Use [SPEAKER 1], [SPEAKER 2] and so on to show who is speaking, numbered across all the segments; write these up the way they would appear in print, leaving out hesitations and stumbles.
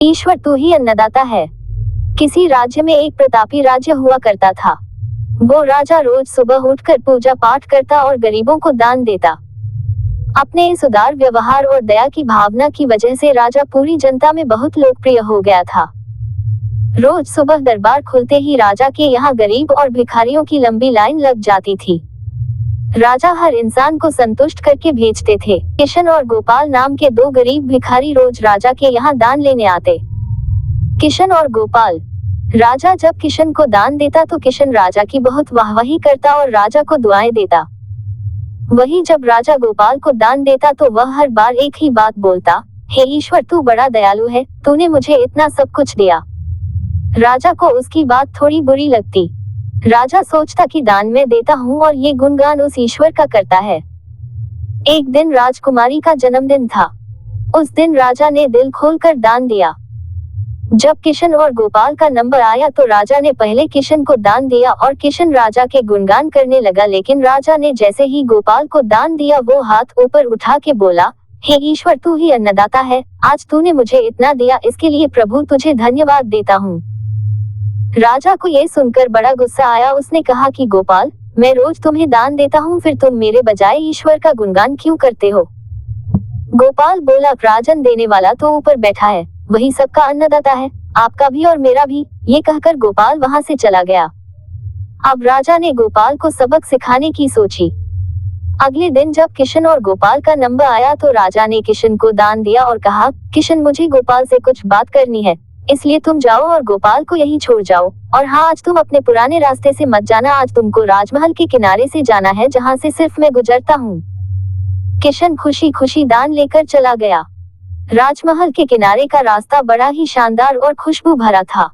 [SPEAKER 1] ईश्वर तू ही अन्नदाता है। किसी राज्य में एक प्रतापी राज्य हुआ करता था। वो राजा रोज सुबह उठकर पूजा पाठ करता और गरीबों को दान देता। अपने इस उदार व्यवहार और दया की भावना की वजह से राजा पूरी जनता में बहुत लोकप्रिय हो गया था। रोज सुबह दरबार खुलते ही राजा के यहाँ गरीब और भिखारियों की लंबी लाइन लग जाती थी। राजा हर इंसान को संतुष्ट करके भेजते थे। किशन और गोपाल नाम के दो गरीब भिखारी रोज राजा के यहाँ दान लेने आते। किशन और गोपाल। राजा जब किशन को दान देता तो किशन राजा की बहुत वाहवाही करता और राजा को दुआएं देता। वही जब राजा गोपाल को दान देता तो वह हर बार एक ही बात बोलता, हे ईश्वर तू बड़ा दयालु है, तूने मुझे इतना सब कुछ दिया। राजा को उसकी बात थोड़ी बुरी लगती। राजा सोचता कि दान में देता हूँ और ये गुणगान उस ईश्वर का करता है। एक दिन राजकुमारी का जन्मदिन था। उस दिन राजा ने दिल खोलकर दान दिया। जब किशन और गोपाल का नंबर आया तो राजा ने पहले किशन को दान दिया और किशन राजा के गुणगान करने लगा, लेकिन राजा ने जैसे ही गोपाल को दान दिया वो हाथ ऊपर उठा के बोला, हे ईश्वर तू ही अन्नदाता है, आज तूने मुझे इतना दिया, इसके लिए प्रभु तुझे धन्यवाद देता हूँ। राजा को ये सुनकर बड़ा गुस्सा आया। उसने कहा कि गोपाल, मैं रोज तुम्हें दान देता हूँ, फिर तुम मेरे बजाय ईश्वर का गुणगान क्यों करते हो? गोपाल बोला, राजन देने वाला तो ऊपर बैठा है, वही सबका अन्नदाता है, आपका भी और मेरा भी। ये कहकर गोपाल वहां से चला गया। अब राजा ने गोपाल को सबक सिखाने की सोची। अगले दिन जब किशन और गोपाल का नंबर आया तो राजा ने किशन को दान दिया और कहा, किशन मुझे गोपाल से कुछ बात करनी है, इसलिए तुम जाओ और गोपाल को यहीं छोड़ जाओ। और हाँ, आज तुम अपने पुराने रास्ते से मत जाना, आज तुमको राजमहल के किनारे से जाना है जहाँ से सिर्फ मैं गुजरता हूँ। किशन खुशी खुशी दान लेकर चला गया। राजमहल के किनारे का रास्ता बड़ा ही शानदार और खुशबू भरा था।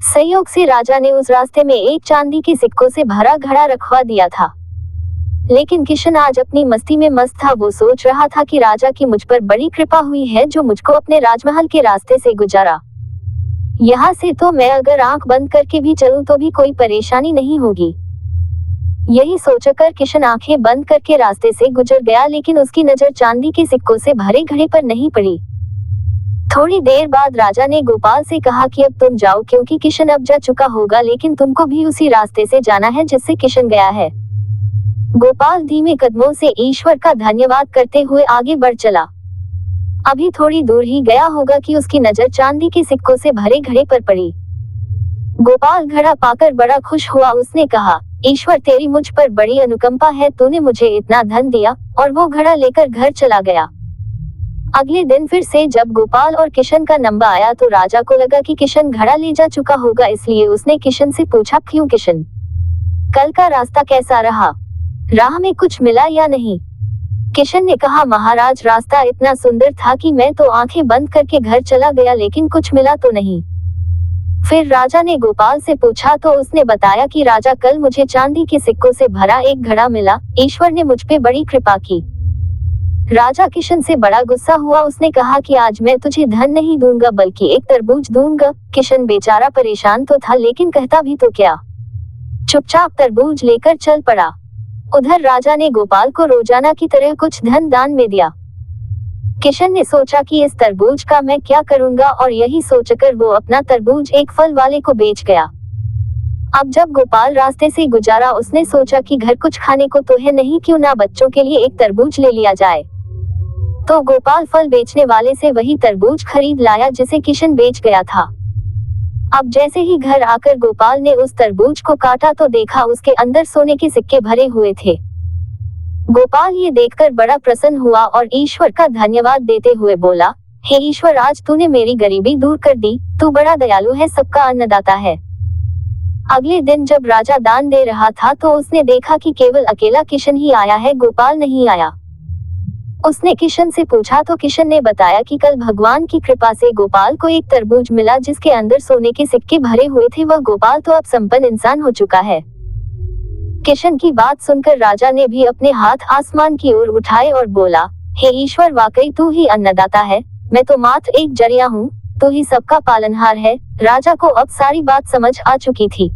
[SPEAKER 1] संयोग से राजा ने उस रास्ते में एक चांदी के सिक्कों से भरा घड़ा रखवा दिया था। लेकिन किशन आज अपनी मस्ती में मस्त था। वो सोच रहा था कि राजा की मुझ पर बड़ी कृपा हुई है जो मुझको अपने राजमहल के रास्ते से गुजारा। यहाँ से तो मैं अगर आंख बंद करके भी चलूं तो भी कोई परेशानी नहीं होगी। यही सोचकर किशन आंखें बंद करके रास्ते से गुजर गया, लेकिन उसकी नजर चांदी के सिक्कों से भरे घड़े पर नहीं पड़ी। थोड़ी देर बाद राजा ने गोपाल से कहा कि अब तुम जाओ, क्योंकि किशन अब जा चुका होगा, लेकिन तुमको भी उसी रास्ते से जाना है जिससे किशन गया है। गोपाल धीमे कदमों से ईश्वर का धन्यवाद करते हुए आगे बढ़ चला। अभी थोड़ी दूर ही गया होगा कि उसकी नजर चांदी के सिक्कों से भरे घड़े पर पड़ी। गोपाल घड़ा पाकर बड़ा खुश हुआ। उसने कहा, ईश्वर तेरी मुझ पर बड़ी अनुकंपा है, तूने मुझे इतना धन दिया। और वो घड़ा लेकर घर चला गया। अगले दिन फिर से जब गोपाल और किशन का नंबर आया तो राजा को लगा कि किशन घड़ा ले जा चुका होगा, इसलिए उसने किशन से पूछा, क्यों किशन, कल का रास्ता कैसा रहा? राह में कुछ मिला या नहीं? किशन ने कहा, महाराज रास्ता इतना सुंदर था कि मैं तो आंखें बंद करके घर चला गया, लेकिन कुछ मिला तो नहीं। फिर राजा ने गोपाल से पूछा तो उसने बताया कि राजा कल मुझे चांदी के सिक्कों से भरा एक घड़ा मिला, ईश्वर ने मुझ पे बड़ी कृपा की। राजा किशन से बड़ा गुस्सा हुआ। उसने कहा कि आज मैं तुझे धन नहीं दूंगा बल्कि एक तरबूज दूंगा। किशन बेचारा परेशान तो था, लेकिन कहता भी तो क्या, चुपचाप तरबूज लेकर चल पड़ा। उधर राजा ने गोपाल को रोजाना की तरह कुछ धन दान में दिया। किशन ने सोचा कि इस तरबूज का मैं क्या करूंगा, और यही सोचकर वो अपना तरबूज एक फल वाले को बेच गया। अब जब गोपाल रास्ते से गुजारा उसने सोचा कि घर कुछ खाने को तो है नहीं, क्यों ना बच्चों के लिए एक तरबूज ले लिया जाए। तो गोपाल फल बेचने वाले से वही तरबूज खरीद लाया जिसे किशन बेच गया था। अब जैसे ही घर आकर गोपाल ने उस तरबूज को काटा तो देखा उसके अंदर सोने के सिक्के भरे हुए थे। गोपाल ये देखकर बड़ा प्रसन्न हुआ और ईश्वर का धन्यवाद देते हुए बोला, हे ईश्वर आज तूने मेरी गरीबी दूर कर दी, तू बड़ा दयालु है, सबका अन्नदाता है। अगले दिन जब राजा दान दे रहा था तो उसने देखा कि केवल अकेला किशन ही आया है, गोपाल नहीं आया। उसने किशन से पूछा तो किशन ने बताया कि कल भगवान की कृपा से गोपाल को एक तरबूज मिला जिसके अंदर सोने के सिक्के भरे हुए थे। वह गोपाल तो अब संपन्न इंसान हो चुका है। किशन की बात सुनकर राजा ने भी अपने हाथ आसमान की ओर उठाए और बोला, हे ईश्वर वाकई तू ही अन्नदाता है, मैं तो मात्र एक जरिया हूँ, तू ही सबका पालनहार है। राजा को अब सारी बात समझ आ चुकी थी।